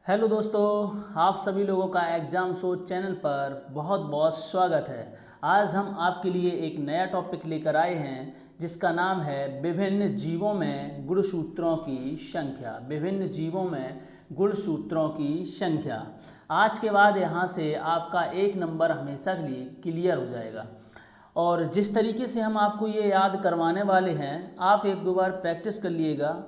Hello दोस्तों, आप सभी लोगों का एग्ज़ाम सोच चैनल पर बहुत बहुत स्वागत है। आज हम आपके लिए एक नया टॉपिक लेकर आए हैं जिसका नाम है विभिन्न जीवों में गुणसूत्रों की संख्या। विभिन्न जीवों में गुणसूत्रों की संख्या। आज के बाद यहाँ से आपका एक नंबर हमेशा के लिए क्लियर हो जाएगा। और जिस तरीके से हम आपको ये याद करवाने वाले हैं, आप एक दो बार प्रैक्टिस कर लिएगा।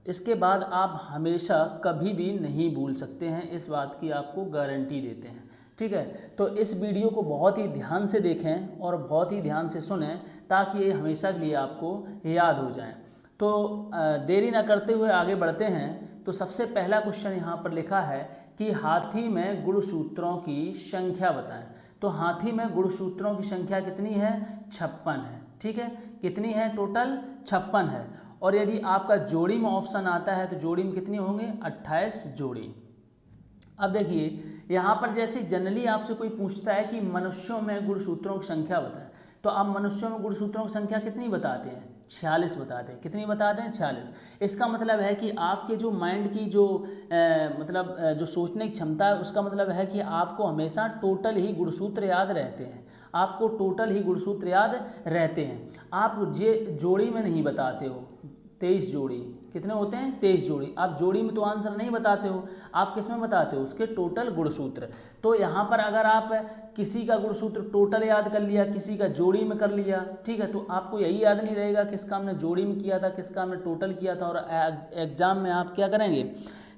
इसके बाद आप हमेशा कभी भी नहीं भूल सकते हैं, इस बात की आपको गारंटी देते हैं। ठीक है, तो इस वीडियो को बहुत ही ध्यान से देखें और बहुत ही ध्यान से सुनें ताकि ये हमेशा के लिए आपको याद हो जाए। तो देरी ना करते हुए आगे बढ़ते हैं। तो सबसे पहला क्वेश्चन यहाँ पर लिखा है कि हाथी में गुणसूत्रों की संख्या बताएं। तो हाथी में गुणसूत्रों की संख्या कितनी है? 56 है। ठीक है, कितनी है? टोटल 56 है। और यदि आपका जोड़ी में ऑप्शन आता है तो जोड़ी में कितनी होंगे? 28 जोड़ी। अब देखिए यहाँ पर जैसे जनरली आपसे कोई पूछता है कि मनुष्यों में गुणसूत्रों की संख्या बताएं, तो आप मनुष्यों में गुणसूत्रों की संख्या कितनी बताते हैं? 46 बताते हैं। कितनी बताते हैं? 46। इसका मतलब है कि आपके जो माइंड की जो जो सोचने की क्षमता है, उसका मतलब है कि आपको हमेशा टोटल ही गुणसूत्र याद रहते हैं। आपको टोटल ही गुणसूत्र याद रहते हैं। आप ये जोड़ी में नहीं बताते हो। 23 जोड़ी कितने होते हैं? 23 जोड़ी। आप जोड़ी में तो आंसर नहीं बताते हो, आप किस में बताते हो? उसके टोटल गुणसूत्र। तो यहाँ पर अगर आप किसी का गुणसूत्र टोटल याद कर लिया, किसी का जोड़ी में कर लिया, ठीक है, तो आपको यही याद नहीं रहेगा किसका हमने जोड़ी में किया था, किसका हमने टोटल किया था। और एग्जाम में आप क्या करेंगे?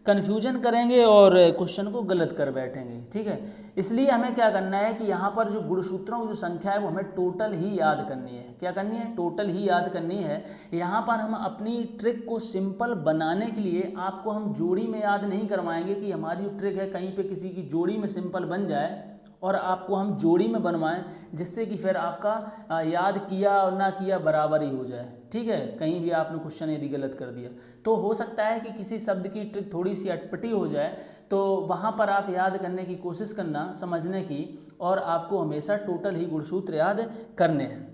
कन्फ्यूजन करेंगे और क्वेश्चन को गलत कर बैठेंगे। ठीक है, इसलिए हमें क्या करना है कि यहाँ पर जो गुणसूत्रों की जो संख्या है वो हमें टोटल ही याद करनी है। क्या करनी है? टोटल ही याद करनी है। यहाँ पर हम अपनी ट्रिक को सिंपल बनाने के लिए आपको हम जोड़ी में याद नहीं करवाएंगे कि हमारी जो ट्रिक है कहीं पे किसी की जोड़ी में सिंपल बन जाए और आपको हम जोड़ी में बनवाएं, जिससे कि फिर आपका याद किया और ना किया बराबर ही हो जाए। ठीक है, कहीं भी आपने क्वेश्चन यदि गलत कर दिया तो हो सकता है कि किसी शब्द की ट्रिक थोड़ी सी अटपटी हो जाए, तो वहाँ पर आप याद करने की कोशिश करना, समझने की, और आपको हमेशा टोटल ही गुणसूत्र याद करने हैं।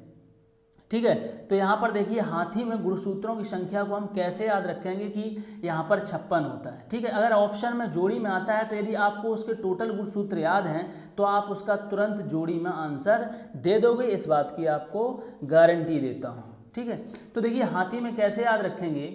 ठीक है, तो यहाँ पर देखिए हाथी में गुणसूत्रों की संख्या को हम कैसे याद रखेंगे कि यहाँ पर 56 होता है। ठीक है, अगर ऑप्शन में जोड़ी में आता है तो यदि आपको उसके टोटल गुणसूत्र याद हैं तो आप उसका तुरंत जोड़ी में आंसर दे दोगे, इस बात की आपको गारंटी देता हूँ। ठीक है, तो देखिए हाथी में कैसे याद रखेंगे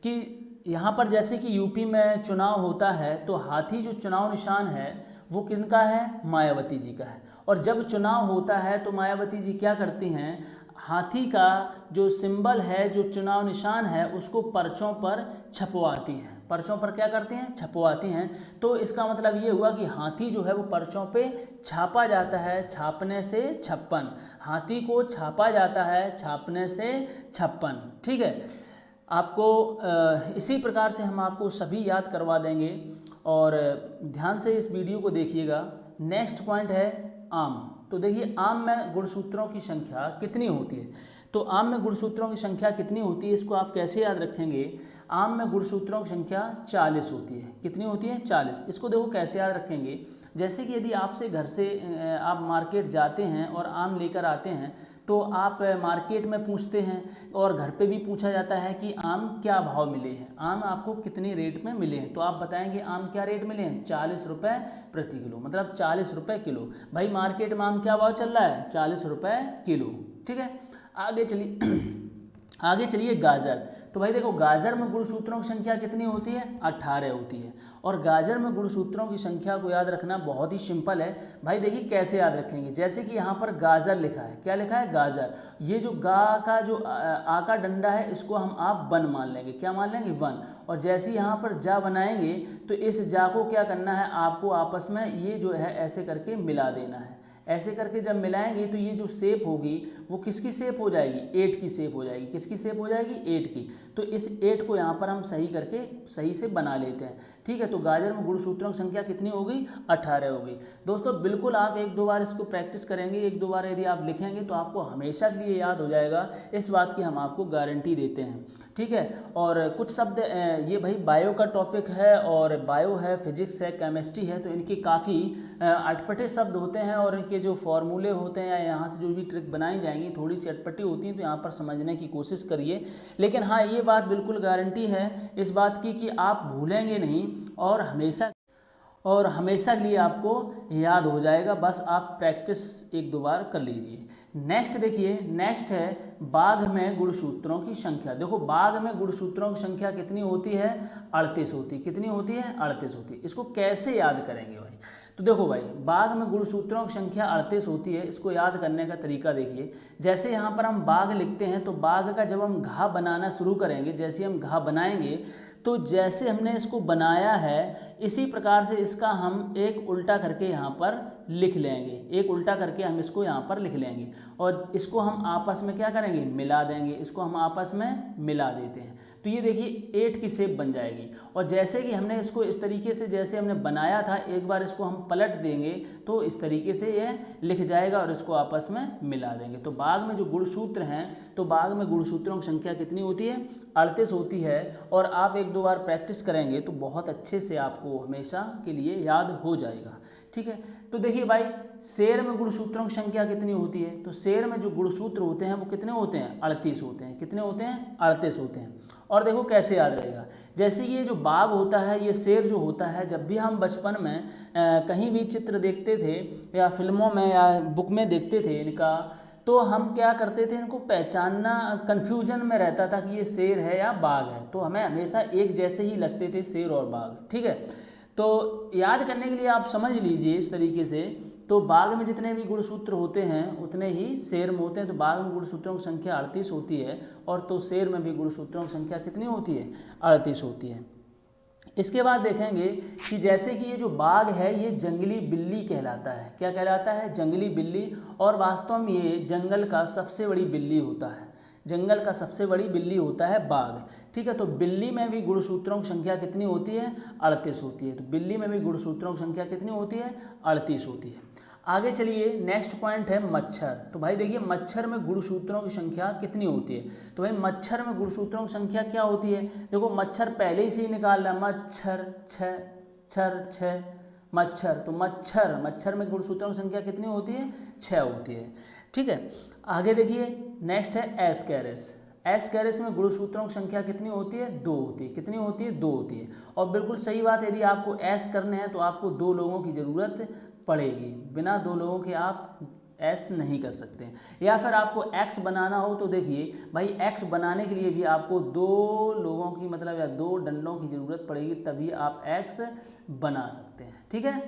कि यहाँ पर जैसे कि यूपी में चुनाव होता है तो हाथी जो चुनाव निशान है वो किनका है? मायावती जी का है। और जब चुनाव होता है तो मायावती जी क्या करती हैं? हाथी का जो सिंबल है, जो चुनाव निशान है, उसको पर्चों पर छपवाती हैं। पर्चों पर क्या करती हैं? छपवाती हैं। तो इसका मतलब ये हुआ कि हाथी जो है वो पर्चों पे छापा जाता है, छापने से 56। हाथी को छापा जाता है छापने से 56। ठीक है, आपको इसी प्रकार से हम आपको सभी याद करवा देंगे और ध्यान से इस वीडियो को देखिएगा। नेक्स्ट पॉइंट है आम। तो देखिए आम में गुणसूत्रों की संख्या कितनी होती है? तो आम में गुणसूत्रों की संख्या कितनी होती है, इसको आप कैसे याद रखेंगे? आम में गुणसूत्रों की संख्या 40 होती है। कितनी होती है? 40। इसको देखो कैसे याद रखेंगे। जैसे कि यदि आपसे घर से आप मार्केट जाते हैं और आम लेकर आते हैं तो आप मार्केट में पूछते हैं और घर पे भी पूछा जाता है कि आम क्या भाव मिले हैं, आम आपको कितने रेट में मिले हैं, तो आप बताएंगे आम क्या रेट मिले हैं? 40 रुपये प्रति किलो, मतलब 40 रुपये किलो। भाई मार्केट में आम क्या भाव चल रहा है? 40 रुपये किलो। ठीक है, आगे चलिए आगे चलिए गाजर। तो भाई देखो गाजर में गुणसूत्रों की संख्या कितनी होती है? 18 होती है। और गाजर में गुणसूत्रों की संख्या को याद रखना बहुत ही सिंपल है। भाई देखिए कैसे याद रखेंगे। जैसे कि यहाँ पर गाजर लिखा है, क्या लिखा है? गाजर। ये जो गा का जो आ का डंडा है इसको हम आप वन मान लेंगे। क्या मान लेंगे? वन। और जैसे यहाँ पर जा बनाएंगे तो इस जा को क्या करना है? आपको आपस में ये जो है ऐसे करके मिला देना है। ऐसे करके जब मिलाएंगे तो ये जो शेप होगी वो किसकी शेप हो जाएगी? 8 की शेप हो जाएगी। किसकी शेप हो जाएगी? 8 की। तो इस 8 को यहाँ पर हम सही करके सही से बना लेते हैं। ठीक है, तो गाजर में गुणसूत्रों की संख्या कितनी होगी? 18 होगी। दोस्तों बिल्कुल आप एक दो बार इसको प्रैक्टिस करेंगे, एक दो बार यदि आप लिखेंगे तो आपको हमेशा के लिए याद हो जाएगा, इस बात की हम आपको गारंटी देते हैं। ठीक है, और कुछ शब्द ये भाई बायो का टॉपिक है और बायो है, फिजिक्स है, केमिस्ट्री है, तो इनके काफ़ी अटपटे शब्द होते हैं और इनके जो फॉर्मूले होते हैं या यहाँ से जो भी ट्रिक बनाई जाएंगी थोड़ी सी अटपटी होती हैं, तो यहाँ पर समझने की कोशिश करिए। लेकिन हाँ, ये बात बिल्कुल गारंटी है इस बात की कि आप भूलेंगे नहीं और और हमेशा के लिए आपको याद हो जाएगा, बस आप प्रैक्टिस एक दो बार कर लीजिए। नेक्स्ट देखिए, नेक्स्ट है बाघ में गुणसूत्रों की संख्या। देखो बाघ में गुणसूत्रों की संख्या कितनी होती है? 38 होती है। कितनी होती है? 38 होती है। इसको कैसे याद करेंगे भाई? तो देखो भाई, बाघ में गुणसूत्रों की संख्या 38 होती है। इसको याद करने का तरीका देखिए, जैसे यहाँ पर हम बाघ लिखते हैं तो बाघ का जब हम घा बनाना शुरू करेंगे, जैसे हम घा बनाएंगे तो जैसे हमने इसको बनाया है इसी प्रकार से इसका हम एक उल्टा करके यहाँ पर लिख लेंगे। एक उल्टा करके हम इसको यहाँ पर लिख लेंगे और इसको हम आपस में क्या करेंगे? मिला देंगे। इसको हम आपस में मिला देते हैं तो ये देखिए 8 की शेप बन जाएगी। और जैसे कि हमने इसको इस तरीके से जैसे हमने बनाया था, एक बार इसको हम पलट देंगे तो इस तरीके से ये लिख जाएगा और इसको आपस में मिला देंगे। तो बाघ में जो गुणसूत्र हैं, तो बाघ में गुणसूत्रों की संख्या कितनी होती है? 38 होती है। और आप एक दो बार प्रैक्टिस करेंगे तो बहुत अच्छे से आपको हमेशा के लिए याद हो जाएगा। ठीक है, तो देखिए भाई, शेर में गुणसूत्रों की संख्या कितनी होती है? तो शेर में जो गुणसूत्र होते हैं वो कितने होते हैं? 38 होते हैं। कितने होते हैं? 38 होते हैं। और देखो कैसे याद रहेगा, जैसे ये जो बाघ होता है, ये शेर जो होता है, जब भी हम बचपन में कहीं भी चित्र देखते थे या फिल्मों में या बुक में देखते थे इनका, तो हम क्या करते थे, इनको पहचानना कन्फ्यूजन में रहता था कि ये शेर है या बाघ है। तो हमें हमेशा एक जैसे ही लगते थे शेर और बाघ। ठीक है, तो याद करने के लिए आप समझ लीजिए इस तरीके से, तो बाघ में जितने भी गुणसूत्र होते हैं उतने ही शेर में होते हैं। तो बाघ में गुणसूत्रों की संख्या 38 होती है और तो शेर में भी गुणसूत्रों की संख्या कितनी होती है? 38 होती है। इसके बाद देखेंगे कि जैसे कि ये जो बाघ है ये जंगली बिल्ली कहलाता है। क्या कहलाता है? जंगली बिल्ली। और वास्तव में ये जंगल का सबसे बड़ी बिल्ली होता है। जंगल का सबसे बड़ी बिल्ली होता है बाघ। ठीक है, तो बिल्ली में भी गुणसूत्रों की संख्या कितनी होती है? 38 होती है। तो बिल्ली में भी गुणसूत्रों की संख्या कितनी होती है? 38 होती है। आगे चलिए, नेक्स्ट पॉइंट है मच्छर। तो भाई देखिए, मच्छर में गुणसूत्रों की संख्या कितनी होती है? तो भाई मच्छर में गुणसूत्रों की संख्या क्या होती है? देखो मच्छर पहले ही से ही निकाल रहा है, मच्छर छः मच्छर। तो मच्छर में गुणसूत्रों की संख्या कितनी होती है? 6 होती है। ठीक है, आगे देखिए, नेक्स्ट है एस्केरिस। एस्केरिस में गुणसूत्रों की संख्या कितनी होती है? 2 होती है। कितनी होती है? 2 होती है। और बिल्कुल सही बात है, यदि आपको एस करने हैं तो आपको 2 लोगों की ज़रूरत पड़ेगी। बिना 2 लोगों के आप एस नहीं कर सकते। या फिर आपको एक्स बनाना हो तो देखिए भाई, एक्स बनाने के लिए भी आपको 2 लोगों की मतलब या 2 डंडों की ज़रूरत पड़ेगी, तभी आप एक्स बना सकते हैं। ठीक है,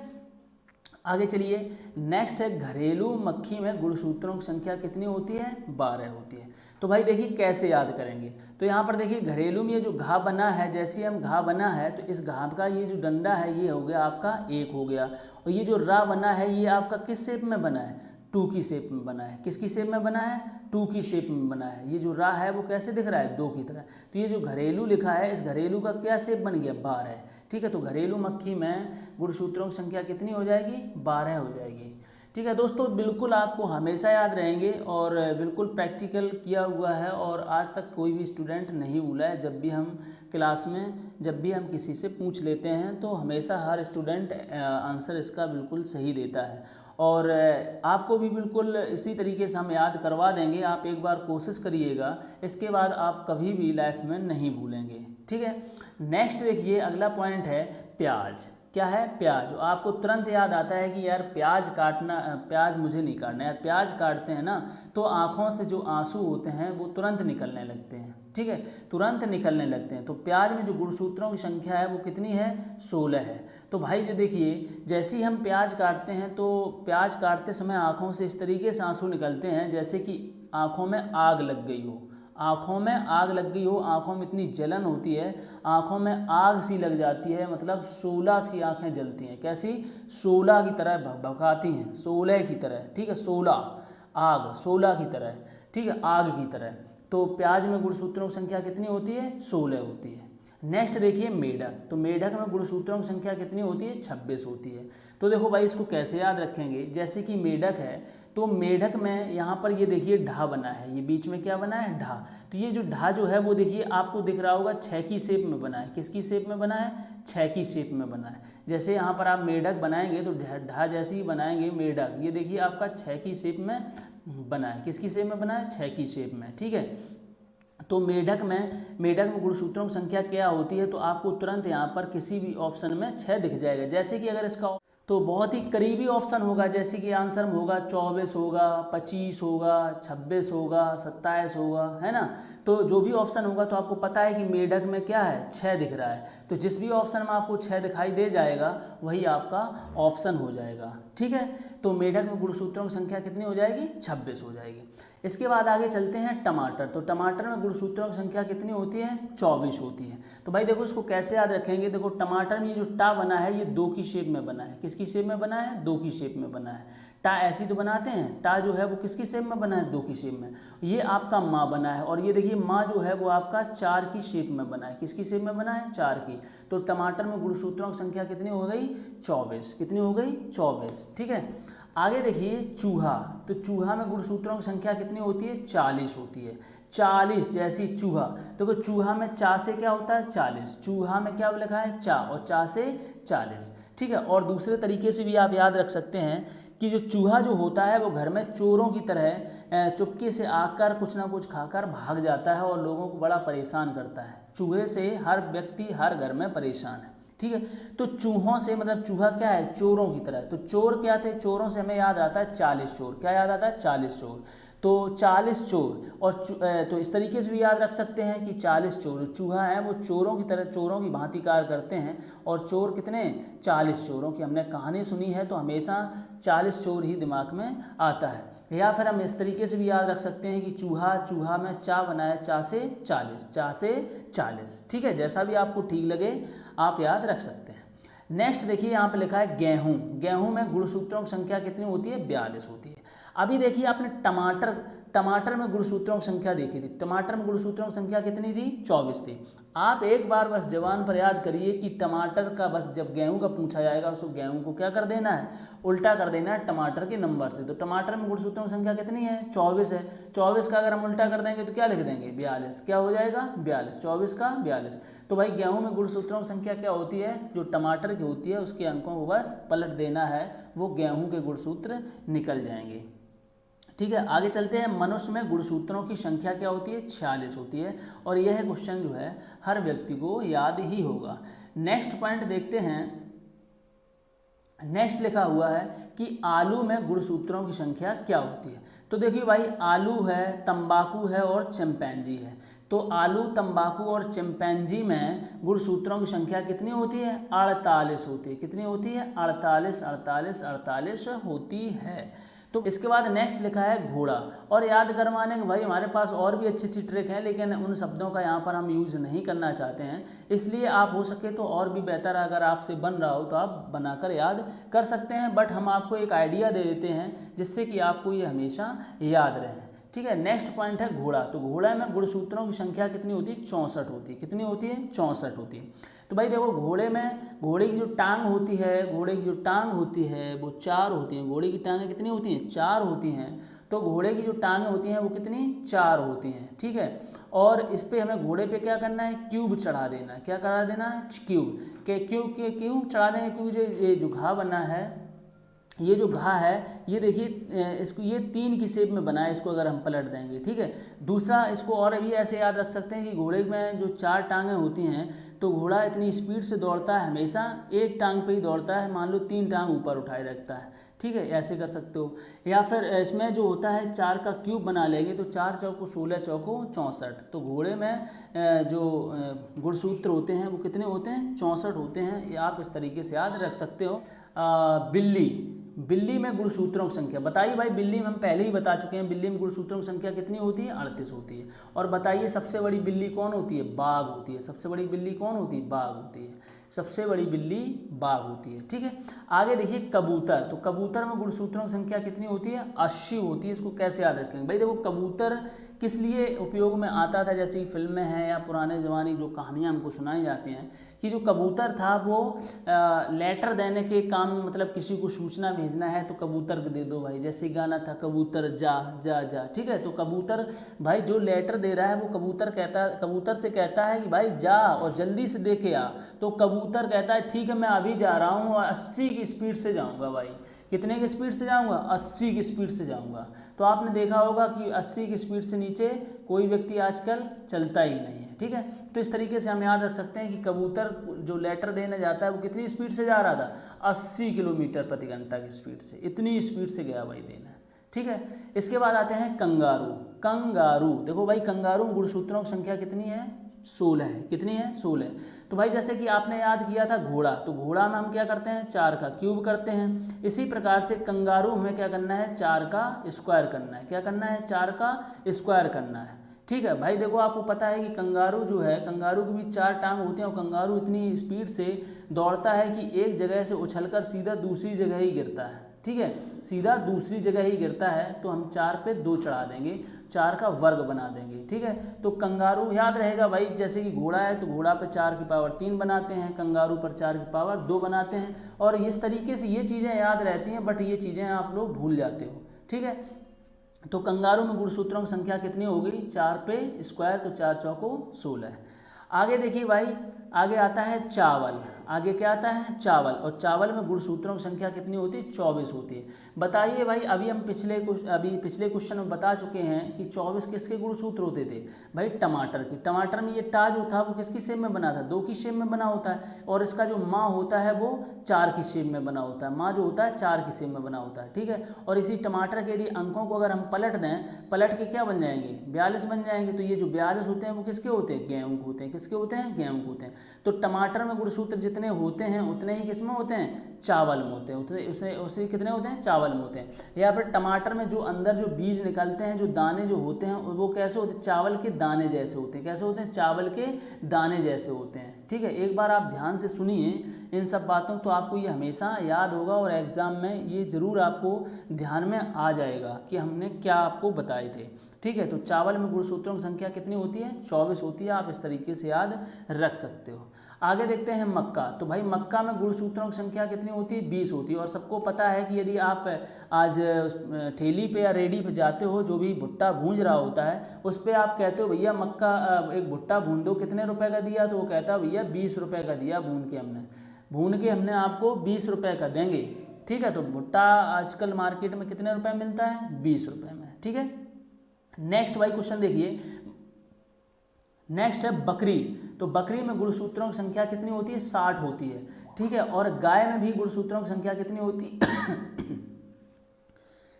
आगे चलिए, नेक्स्ट है घरेलू मक्खी में गुणसूत्रों की संख्या कितनी होती है? 12 होती है। तो भाई देखिए कैसे याद करेंगे, तो यहाँ पर देखिए घरेलू में ये जो घा बना है, जैसे हम घा बना है तो इस घा का ये जो डंडा है ये हो गया आपका 1 हो गया। और ये जो रा बना है ये आपका किस शेप में बना है? 2 की शेप में बना है। किसकी शेप में बना है? 2 की शेप में बना है। ये जो रा है वो कैसे दिख रहा है? 2 की तरह। तो ये जो घरेलू लिखा है, इस घरेलू का क्या शेप बन गया? 12। ठीक है, तो घरेलू मक्खी में गुणसूत्रों की संख्या कितनी हो जाएगी? 12 हो जाएगी। ठीक है दोस्तों, बिल्कुल आपको हमेशा याद रहेंगे और बिल्कुल प्रैक्टिकल किया हुआ है और आज तक कोई भी स्टूडेंट नहीं भूला है। जब भी हम क्लास में जब भी हम किसी से पूछ लेते हैं तो हमेशा हर स्टूडेंट आंसर इसका बिल्कुल सही देता है। और आपको भी बिल्कुल इसी तरीके से हम याद करवा देंगे। आप एक बार कोशिश करिएगा, इसके बाद आप कभी भी लाइफ में नहीं भूलेंगे। ठीक है, नेक्स्ट देखिए, अगला पॉइंट है प्याज। क्या है? प्याज। आपको तुरंत याद आता है कि यार प्याज काटना, प्याज मुझे नहीं काटना। यार प्याज काटते हैं ना तो आँखों से जो आंसू होते हैं वो तुरंत निकलने लगते हैं। ठीक है, तुरंत निकलने लगते हैं। तो प्याज में जो गुणसूत्रों की संख्या है वो कितनी है? 16 है। तो भाई जो देखिए, जैसे ही हम प्याज काटते हैं तो प्याज काटते समय आँखों से इस तरीके से आंसू निकलते हैं जैसे कि आँखों में आग लग गई हो। आँखों में आग लग गई हो, आँखों में इतनी जलन होती है, आँखों में आग सी लग जाती है, मतलब 16 सी आँखें जलती हैं। कैसी? 16 की तरह भभकाती हैं, 16 की तरह। ठीक है, 16 आग, 16 की तरह। ठीक है, आग की तरह। तो प्याज में गुणसूत्रों की संख्या कितनी होती है? 16 होती है। नेक्स्ट देखिए मेढक। तो मेढक में गुणसूत्रों की संख्या कितनी होती है? 26 होती है। तो देखो भाई, इसको कैसे याद रखेंगे, जैसे कि मेढक है तो मेढक में यहाँ पर ये देखिए ढा बना है, ये बीच में क्या बना है? ढा। तो ये जो ढा जो है वो देखिए आपको दिख रहा होगा 6 की शेप में बना है। किसकी शेप में बना है? 6 की शेप में बना है। जैसे यहाँ पर आप मेढक बनाएंगे तो ढा जैसे ही बनाएंगे मेढक, ये देखिए आपका 6 की शेप में बना है। किसकी शेप में बना है? 6 की शेप में। ठीक है, तो मेढक में गुणसूत्रों की संख्या क्या होती है, तो आपको तुरंत यहाँ पर किसी भी ऑप्शन में 6 दिख जाएगा। जैसे कि अगर इसका तो बहुत ही करीबी ऑप्शन होगा, जैसे कि आंसर में होगा 24 होगा, 25 होगा, 26 होगा, 27 होगा, है ना। तो जो भी ऑप्शन होगा तो आपको पता है कि मेढक में क्या है 6 दिख रहा है, तो जिस भी ऑप्शन में आपको 6 दिखाई दे जाएगा वही आपका ऑप्शन हो जाएगा, ठीक है। तो मेढक में गुणसूत्रों की संख्या कितनी हो जाएगी, 26 हो जाएगी। इसके बाद आगे चलते हैं टमाटर। तो टमाटर में गुणसूत्रों की संख्या कितनी होती है, 24 होती है। तो भाई देखो इसको कैसे याद रखेंगे, देखो टमाटर में ये जो टा बना है ये 2 की शेप में बना है। किसकी शेप में बना है, 2 की शेप में बना है। टा ऐसी तो बनाते हैं, टा जो है वो किसकी शेप में बना है, 2 की शेप में। ये आपका माँ बना है, और ये देखिए माँ जो है वो आपका 4 की शेप में बना है। किसकी शेप में बना है, 4 की। तो टमाटर में गुणसूत्रों की संख्या कितनी हो गई, 24। कितनी हो गई, 24, ठीक है। आगे देखिए चूहा। तो चूहा में गुणसूत्रों की संख्या कितनी होती है, 40 होती है। 40 जैसी चूहा, देखो चूहा में चा से क्या होता है, 40। चूहा में क्या लिखा है, चा, और चा से 40, ठीक है। और दूसरे तरीके से भी आप याद रख सकते हैं कि जो चूहा जो होता है वो घर में चोरों की तरह चुपके से आकर कुछ ना कुछ खाकर भाग जाता है और लोगों को बड़ा परेशान करता है। चूहे से हर व्यक्ति हर घर में परेशान है, ठीक है। तो चूहों से मतलब चूहा क्या है, चोरों की तरह। तो चोर क्या थे, चोरों से हमें याद आता है 40 चोर। क्या याद आता है, 40 चोर। तो 40 चोर, और तो इस तरीके से भी याद रख सकते हैं कि 40 चोर। चूहा है वो चोरों की तरह, चोरों की भांति कार्य करते हैं, और चोर कितने, 40 चोरों की हमने कहानी सुनी है, तो हमेशा 40 चोर ही दिमाग में आता है। या फिर हम इस तरीके से भी याद रख सकते हैं कि चूहा, चूहा में चा बनाया, चा से 40, चा से 40, ठीक है। जैसा भी आपको ठीक लगे आप याद रख सकते हैं। नेक्स्ट देखिए यहाँ पे लिखा है गेहूं। गेहूं में गुणसूत्रों की संख्या कितनी होती है, 42 होती है। अभी देखिए आपने टमाटर में गुणसूत्रों की संख्या देखी थी। टमाटर में गुणसूत्रों की संख्या कितनी थी, 24 थी। आप एक बार बस जबान पर याद करिए कि टमाटर का बस जब गेहूं का पूछा जाएगा उसको गेहूं को क्या कर देना है, उल्टा कर देना है टमाटर के नंबर से। तो टमाटर में गुणसूत्रों की संख्या कितनी है, 24 है। 24 का अगर हम उल्टा कर देंगे तो क्या लिख देंगे, 42। क्या हो जाएगा, 42। 24 का 42। तो भाई गेहूं में गुणसूत्रों की संख्या क्या होती है, जो टमाटर की होती है उसके अंकों को बस पलट देना है, वो गेहूं के गुणसूत्र निकल जाएंगे, ठीक है। आगे चलते हैं। मनुष्य में गुणसूत्रों की संख्या क्या होती है, 46 होती है। और यह क्वेश्चन जो है हर व्यक्ति को याद ही होगा। नेक्स्ट पॉइंट देखते हैं। नेक्स्ट लिखा हुआ है कि आलू में गुणसूत्रों की संख्या क्या होती है। तो देखिए भाई आलू है, तंबाकू है और चिंपैंजी है। तो आलू, तंबाकू और चिंपैंजी में गुणसूत्रों की संख्या कितनी होती है, 48 होती है। कितनी होती है, 48, 48, 48 होती है। तो इसके बाद नेक्स्ट लिखा है घोड़ा। और याद करवाने के भाई हमारे पास और भी अच्छी अच्छी ट्रिक है, लेकिन उन शब्दों का यहाँ पर हम यूज़ नहीं करना चाहते हैं, इसलिए आप हो सके तो और भी बेहतर अगर आपसे बन रहा हो तो आप बनाकर याद कर सकते हैं। बट हम आपको एक आइडिया दे देते हैं जिससे कि आपको ये हमेशा याद रहे, ठीक है। नेक्स्ट पॉइंट है घोड़ा। तो घोड़ा में गुणसूत्रों की संख्या कितनी होती है, 64 होती है। कितनी होती है, 64 होती है। तो भाई देखो घोड़े की जो टांग होती है, घोड़े की जो टांग होती है वो 4 होती हैं। घोड़े की टांगें कितनी होती हैं, 4 होती हैं। तो घोड़े की जो टांगें होती हैं वो कितनी, 4 होती हैं, ठीक है। और इस पे हमें घोड़े पे क्या करना है, क्यूब चढ़ा देना है। क्या करा देना है, क्यूब के क्यूब चढ़ा देंगे, क्योंकि ये जो घा बना है, ये जो घा है ये देखिए इसको ये 3 की शेप में बना है, इसको अगर हम पलट देंगे, ठीक है। दूसरा इसको और भी ऐसे याद रख सकते हैं कि घोड़े में जो 4 टांगें होती हैं, तो घोड़ा इतनी स्पीड से दौड़ता है, हमेशा एक टांग पे ही दौड़ता है, मान लो 3 टांग ऊपर उठाए रखता है, ठीक है। ऐसे कर सकते हो। या फिर इसमें जो होता है 4 का क्यूब बना लेंगे, तो 4 चौको 16, चौको 64। तो घोड़े में जो गुणसूत्र होते हैं वो कितने होते हैं, 64 होते हैं। ये आप इस तरीके से याद रख सकते हो। बिल्ली में गुणसूत्रों की संख्या बताइए भाई। बिल्ली में हम पहले ही बता चुके हैं, बिल्ली में गुणसूत्रों की संख्या कितनी होती है, 38 होती है। और बताइए सबसे बड़ी बिल्ली कौन होती है, बाघ होती है। सबसे बड़ी बिल्ली कौन होती है, बाघ होती है। सबसे बड़ी बिल्ली बाघ होती है, ठीक है। आगे देखिए कबूतर। तो कबूतर में गुणसूत्रों की संख्या कितनी होती है, 80 होती है। इसको कैसे याद रखेंगे भाई, देखो कबूतर किस लिए उपयोग में आता था, जैसे फिल्में हैं या पुराने ज़माने जो कहानियाँ हमको सुनाई जाती हैं कि जो कबूतर था वो लेटर देने के काम, मतलब किसी को सूचना भेजना है तो कबूतर दे दो भाई। जैसे गाना था कबूतर जा जा जा, ठीक है। तो कबूतर भाई जो लेटर दे रहा है वो कबूतर से कहता है कि भाई जा और जल्दी से दे के आ। तो कबूतर कहता है ठीक है मैं अभी जा रहा हूँ और 80 की स्पीड से जाऊँगा भाई। कितने की स्पीड से जाऊंगा, 80 की स्पीड से जाऊंगा। तो आपने देखा होगा कि 80 की स्पीड से नीचे कोई व्यक्ति आजकल चलता ही नहीं है, ठीक है। तो इस तरीके से हम याद रख सकते हैं कि कबूतर जो लेटर देने जाता है वो कितनी स्पीड से जा रहा था, 80 किलोमीटर प्रति घंटा की स्पीड से, इतनी स्पीड से गया भाई देना, ठीक है। इसके बाद आते हैं कंगारू। कंगारू देखो भाई, कंगारू में गुणसूत्रों की संख्या कितनी है, 16 है। कितनी है, 16। तो भाई जैसे कि आपने याद किया था घोड़ा, तो घोड़ा में हम क्या करते हैं, 4 का क्यूब करते हैं। इसी प्रकार से कंगारू हमें क्या करना है, 4 का स्क्वायर करना है। क्या करना है, 4 का स्क्वायर करना है, ठीक है। भाई देखो आपको पता है कि कंगारू जो है, कंगारू की भी 4 टांग होते हैं और कंगारू इतनी स्पीड से दौड़ता है कि एक जगह से उछलकर सीधा दूसरी जगह ही गिरता है, ठीक है, सीधा दूसरी जगह ही गिरता है। तो हम 4 पे 2 चढ़ा देंगे, 4 का वर्ग बना देंगे, ठीक है। तो कंगारू याद रहेगा भाई, जैसे कि घोड़ा है तो घोड़ा पे 4 की पावर 3 बनाते हैं, कंगारू पर 4 की पावर 2 बनाते हैं। और इस तरीके से ये चीज़ें याद रहती हैं, बट ये चीज़ें आप लोग भूल जाते हो, ठीक है। तो कंगारू में गुणसूत्रों की संख्या कितनी हो गई, 4 पे स्क्वायर, तो 4 चौको 16। आगे देखिए भाई, आगे आता है चावल। आगे क्या आता है, चावल। और चावल में गुणसूत्रों की संख्या कितनी होती है, 24 होती है। बताइए भाई, अभी हम पिछले क्वेश्चन में बता चुके हैं कि 24 किसके गुणसूत्र होते थे भाई, टमाटर की। टमाटर में ये टा जो था वो किसकी शेप में बना था, 2 की शेप में बना होता है। और इसका जो माँ होता है वो 4 की शेप में बना होता है, माँ जो होता है 4 की शेप में बना होता है, ठीक है। और इसी टमाटर के यदि अंकों को अगर हम पलट दें, पलट के क्या बन जाएंगे, 42 बन जाएंगे। तो ये जो 42 होते हैं वो किसके होते हैं, गेहूं के होते हैं। किसके होते हैं, गेहूं के होते हैं। तो टमाटर में गुणसूत्र जितने होते हैं उतने ही किसमें होते हैं, चावल में होते हैं, उतने उसे कितने होते हैं, चावल में होते हैं। या फिर टमाटर में जो अंदर जो बीज निकलते हैं, जो दाने जो होते हैं वो कैसे होते हैं, चावल के दाने जैसे होते हैं। कैसे होते हैं, चावल के दाने जैसे होते हैं, ठीक है। एक बार आप ध्यान से सुनिए इन सब बातों, तो आपको ये हमेशा याद होगा और एग्जाम में ये जरूर आपको ध्यान में आ जाएगा कि हमने क्या आपको बताए थे, ठीक है। तो चावल में गुणसूत्रों की संख्या कितनी होती है, 24 होती है। आप इस तरीके से याद रख सकते हो। आगे देखते हैं मक्का। तो भाई मक्का में गुणसूत्रों की संख्या कितनी होती है, 20 होती है। और सबको पता है कि यदि आप आज ठेली पे या रेडी पे जाते हो, जो भी भुट्टा भूंज रहा होता है उस पर आप कहते हो भैया मक्का एक भुट्टा भून दो, कितने रुपए का दिया, तो वो कहता है भैया 20 रुपये का दिया, भून के हमने आपको 20 रुपये का देंगे, ठीक है। तो भुट्टा आजकल मार्केट में कितने रुपये मिलता है, 20 रुपये में, ठीक है। नेक्स्ट भाई क्वेश्चन देखिए, नेक्स्ट है बकरी। तो बकरी में गुणसूत्रों की संख्या कितनी होती है, 60 होती है, ठीक है। और गाय में भी गुणसूत्रों की संख्या कितनी होती है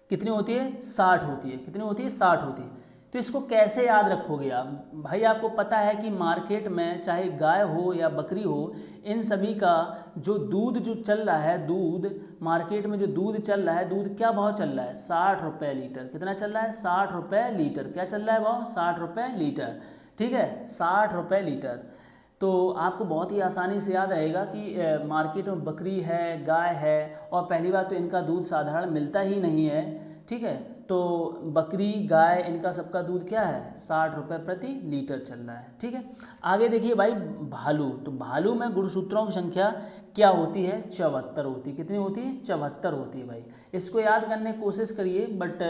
कितनी होती है, 60 होती है। कितनी होती है, 60 होती है। तो इसको कैसे याद रखोगे आप भाई, आपको पता है कि मार्केट में चाहे गाय हो या बकरी हो, इन सभी का जो दूध जो चल रहा है, दूध मार्केट में जो दूध चल रहा है, दूध क्या भाव चल रहा है, 60 रुपये लीटर। कितना चल रहा है, 60 रुपये लीटर। क्या चल रहा है भाव, 60 रुपये लीटर, ठीक है, 60 रुपये लीटर। तो आपको बहुत ही आसानी से याद रहेगा कि मार्केट में बकरी है, गाय है, और पहली बात तो इनका दूध साधारण मिलता ही नहीं है, ठीक है। तो बकरी गाय इनका सबका दूध क्या है, 60 रुपये प्रति लीटर चल रहा है, ठीक है। आगे देखिए भाई भालू। तो भालू में गुणसूत्रों की संख्या क्या होती है, 74 होती है। कितनी होती है, 74 होती है भाई। इसको याद करने की कोशिश करिए, बट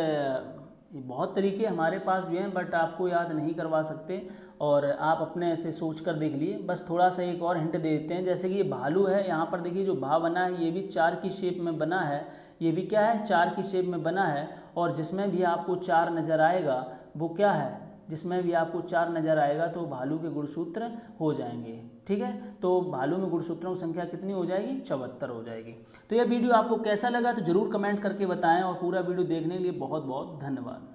ये बहुत तरीके हमारे पास भी हैं, बट आपको याद नहीं करवा सकते, और आप अपने ऐसे सोच कर देख लिए। बस थोड़ा सा एक और हिंट दे देते हैं, जैसे कि ये भालू है, यहाँ पर देखिए जो भा बना है ये भी 4 की शेप में बना है, ये भी क्या है, 4 की शेप में बना है। और जिसमें भी आपको 4 नज़र आएगा वो क्या है, जिसमें भी आपको 4 नज़र आएगा तो भालू के गुणसूत्र हो जाएंगे, ठीक है। तो भालू में गुणसूत्रों की संख्या कितनी हो जाएगी, 74 हो जाएगी। तो यह वीडियो आपको कैसा लगा तो ज़रूर कमेंट करके बताएं, और पूरा वीडियो देखने के लिए बहुत बहुत धन्यवाद।